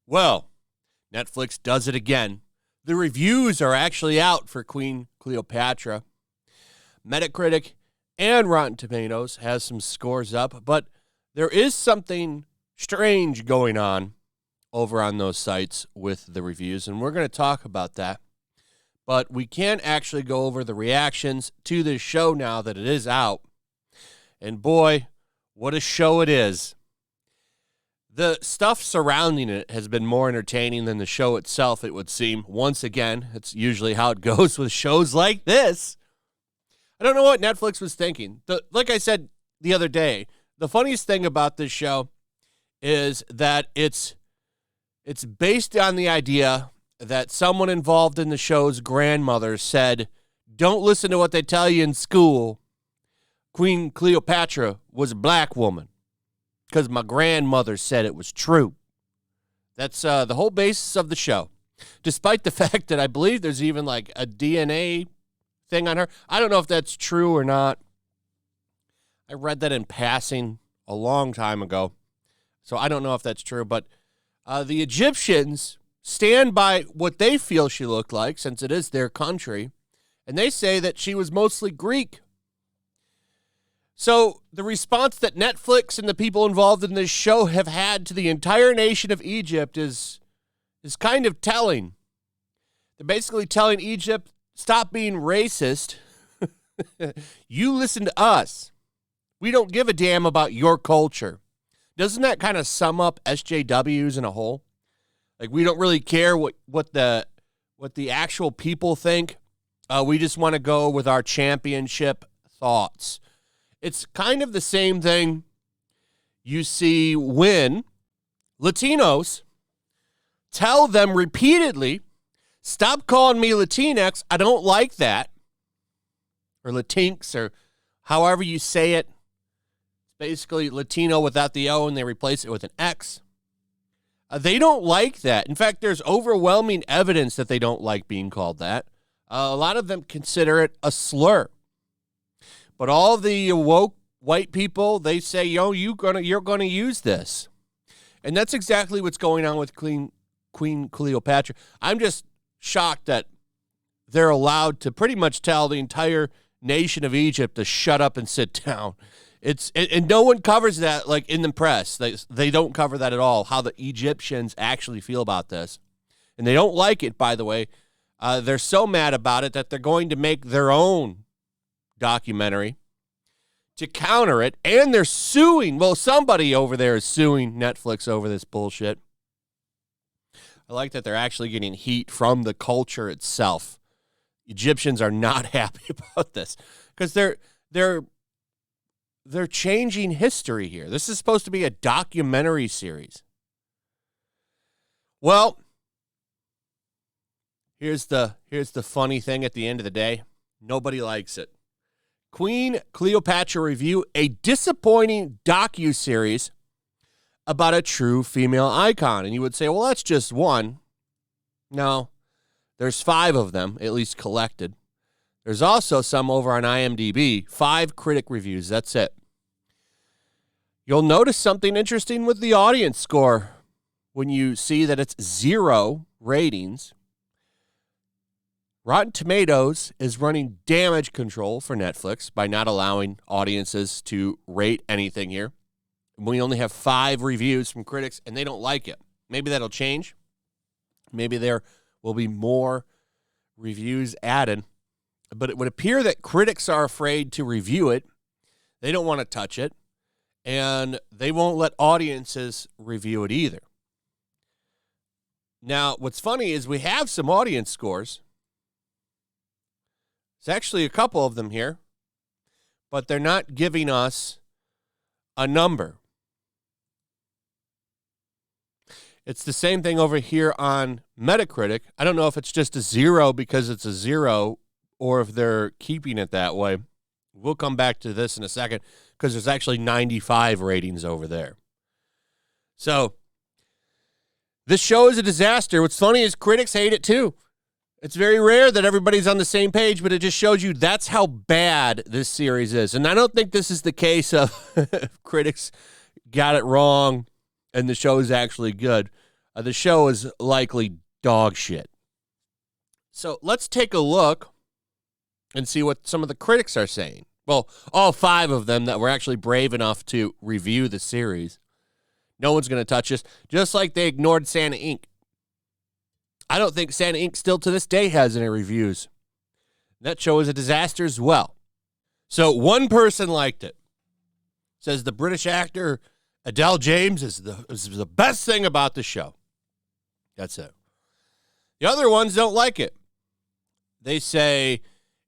Well, Netflix does it again. The reviews are actually out for Queen Cleopatra. Metacritic and Rotten Tomatoes has some scores up, but there is something strange going on over on those sites with the reviews, and we're going to talk about that. But we can actually go over the reactions to this show now that it is out. And boy, what a show it is. The stuff surrounding it has been more entertaining than the show itself, it would seem. Once again, it's usually how it goes with shows like this. I don't know what Netflix was thinking. Like I said the other day, the funniest thing about this show is that it's based on the idea that someone involved in the show's grandmother said, "Don't listen to what they tell you in school. Queen Cleopatra was a black woman because my grandmother said it was true." That's the whole basis of the show, despite the fact that I believe there's even like a DNA thing on her. I don't know if that's true or not. I read that in passing a long time ago, so I don't know if that's true. But the Egyptians stand by what they feel she looked like, since it is their country, and they say that she was mostly Greek. So the response that Netflix and the people involved in this show have had to the entire nation of Egypt is kind of telling. They're basically telling Egypt, stop being racist. You listen to us. We don't give a damn about your culture. Doesn't that kind of sum up SJWs in a whole? Like, we don't really care what the actual people think. We just want to go with our championship thoughts. It's kind of the same thing you see when Latinos tell them repeatedly, stop calling me Latinx. I don't like that. Or Latinx, or however you say it. It's basically Latino without the O, and they replace it with an X. They don't like that. In fact, there's overwhelming evidence that they don't like being called that. A lot of them consider it a slur. But all the woke white people, they say, yo, you're gonna use this. And that's exactly what's going on with Queen Cleopatra. I'm just shocked that they're allowed to pretty much tell the entire nation of Egypt to shut up and sit down. And no one covers that, like, in the press. They don't cover that at all, how the Egyptians actually feel about this. And they don't like it, by the way. They're so mad about it that they're going to make their own documentary to counter it. And they're suing. Well, somebody over there is suing Netflix over this bullshit. I like that they're actually getting heat from the culture itself. Egyptians are not happy about this because they're changing history here. This is supposed to be a documentary series. Well, here's the funny thing at the end of the day. Nobody likes it. Queen Cleopatra review, a disappointing docuseries about a true female icon. And you would say, well, that's just one. No, there's 5 of them, at least collected. There's also some over on IMDb, 5 critic reviews. That's it. You'll notice something interesting with the audience score when you see that it's 0 ratings. Rotten Tomatoes is running damage control for Netflix by not allowing audiences to rate anything here. We only have 5 reviews from critics, and they don't like it. Maybe that'll change. Maybe there will be more reviews added. But it would appear that critics are afraid to review it. They don't want to touch it. And they won't let audiences review it either. Now, what's funny is we have some audience scores. There's actually a couple of them here. But they're not giving us a number. It's the same thing over here on Metacritic. I don't know if it's just a 0 because it's a 0 or if they're keeping it that way. We'll come back to this in a second because there's actually 95 ratings over there. So this show is a disaster. What's funny is critics hate it too. It's very rare that everybody's on the same page, but it just shows you that's how bad this series is. And I don't think this is the case of critics got it wrong and the show is actually good. The show is likely dog shit. So let's take a look and see what some of the critics are saying. Well, all 5 of them that were actually brave enough to review the series. No one's going to touch this, just like they ignored Santa Inc. I don't think Santa Inc. still to this day has any reviews. That show is a disaster as well. So one person liked it. Says the British actor Adele James is the best thing about the show. That's it. The other ones don't like it. They say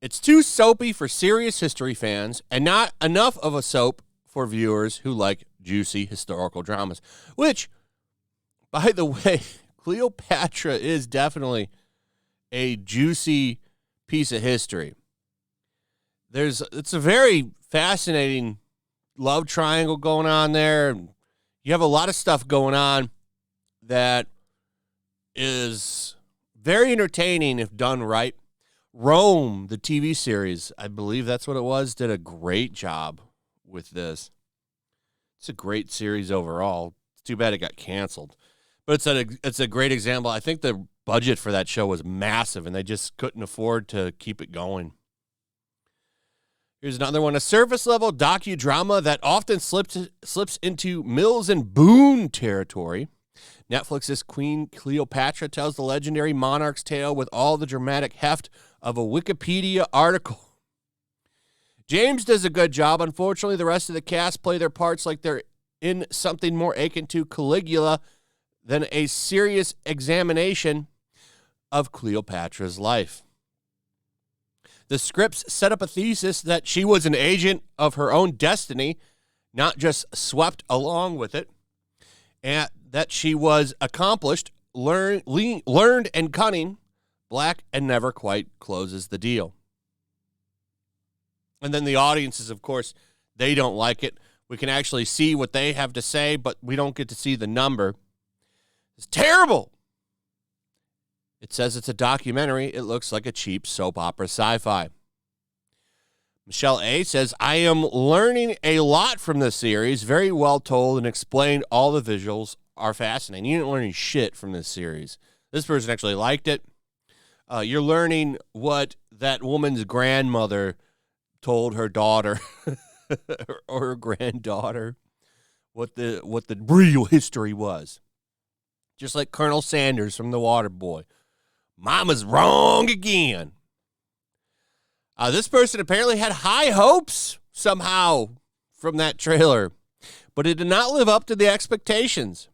it's too soapy for serious history fans and not enough of a soap for viewers who like juicy historical dramas. Which, by the way, Cleopatra is definitely a juicy piece of history. It's a very fascinating love triangle going on there. You have a lot of stuff going on that is very entertaining if done right. Rome, the TV series, I believe that's what it was, did a great job with this. It's a great series overall. It's too bad it got canceled. But it's a great example. I think the budget for that show was massive, and they just couldn't afford to keep it going. Here's another one. A surface-level docudrama that often slips into Mills and Boone territory. Netflix's Queen Cleopatra tells the legendary monarch's tale with all the dramatic heft of a Wikipedia article. James does a good job. Unfortunately, the rest of the cast play their parts like they're in something more akin to Caligula than a serious examination of Cleopatra's life. The scripts set up a thesis that she was an agent of her own destiny, not just swept along with it, and that she was accomplished, learned and cunning, black, and never quite closes the deal. And then the audiences, of course, they don't like it. We can actually see what they have to say, but we don't get to see the number. It's terrible. It says it's a documentary. It looks like a cheap soap opera sci-fi. Michelle A. says, I am learning a lot from this series. Very well told and explained. All the visuals are fascinating. You didn't learn any shit from this series. This person actually liked it. You're learning what that woman's grandmother told her daughter or her granddaughter, what the real history was. Just like Colonel Sanders from The Waterboy. Mama's wrong again. This person apparently had high hopes somehow from that trailer, but it did not live up to the expectations.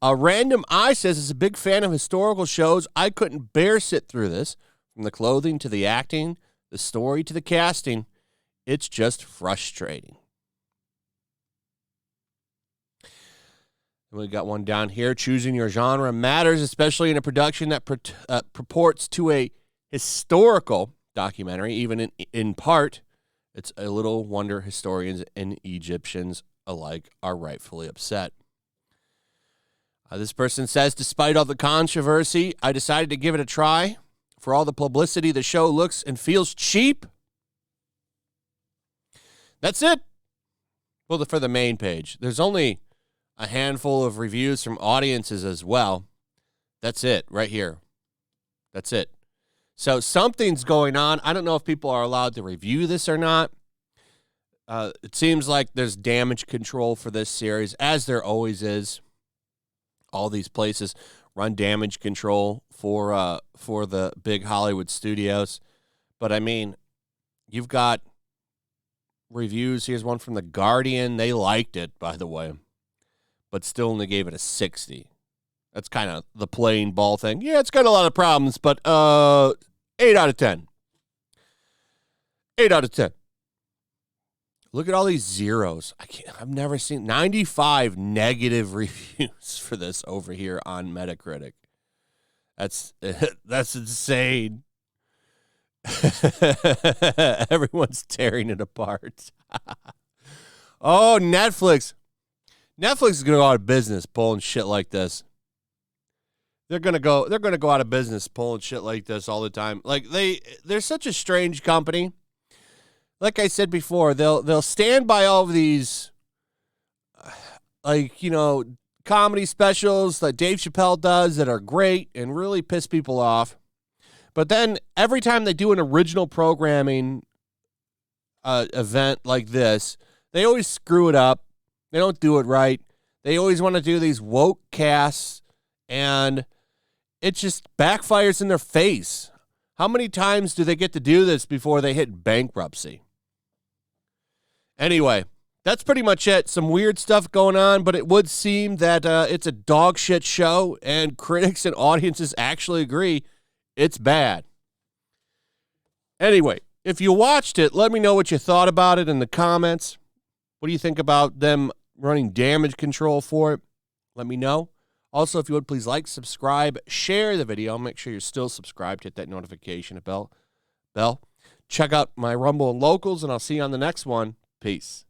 A Random Eye says is a big fan of historical shows. I couldn't bear sit through this. From the clothing to the acting, the story to the casting, it's just frustrating. We got one down here. Choosing your genre matters, especially in a production that purports to a historical documentary, even in part. It's a little wonder historians and Egyptians alike are rightfully upset. This person says, despite all the controversy, I decided to give it a try. For all the publicity, the show looks and feels cheap. That's it. Well, for the main page. There's only a handful of reviews from audiences as well. That's it right here. That's it. So something's going on. I don't know if people are allowed to review this or not. It seems like there's damage control for this series, as there always is. All these places run damage control for the big Hollywood studios. But, I mean, you've got reviews. Here's one from The Guardian. They liked it, by the way, but still only gave it a 60. That's kind of the playing ball thing. Yeah, it's got a lot of problems, but 8 out of 10. 8 out of 10. Look at all these zeros. I've never seen 95 negative reviews for this over here on Metacritic. That's insane. Everyone's tearing it apart. Oh, Netflix. Netflix is going to go out of business pulling shit like this. they're gonna go out of business pulling shit like this all the time. Like they're such a strange company. Like I said before, they'll stand by all of these, like, you know, comedy specials that Dave Chappelle does that are great and really piss people off. But then every time they do an original programming event like this, they always screw it up. They don't do it right. They always want to do these woke casts, and it just backfires in their face. How many times do they get to do this before they hit bankruptcy? Anyway, that's pretty much it. Some weird stuff going on, but it would seem that it's a dog shit show, and critics and audiences actually agree it's bad. Anyway, if you watched it, let me know what you thought about it in the comments. What do you think about them running damage control for it? Let me know. Also, if you would, please like, subscribe, share the video. Make sure you're still subscribed. Hit that notification bell. Check out my Rumble and Locals, and I'll see you on the next one. Peace.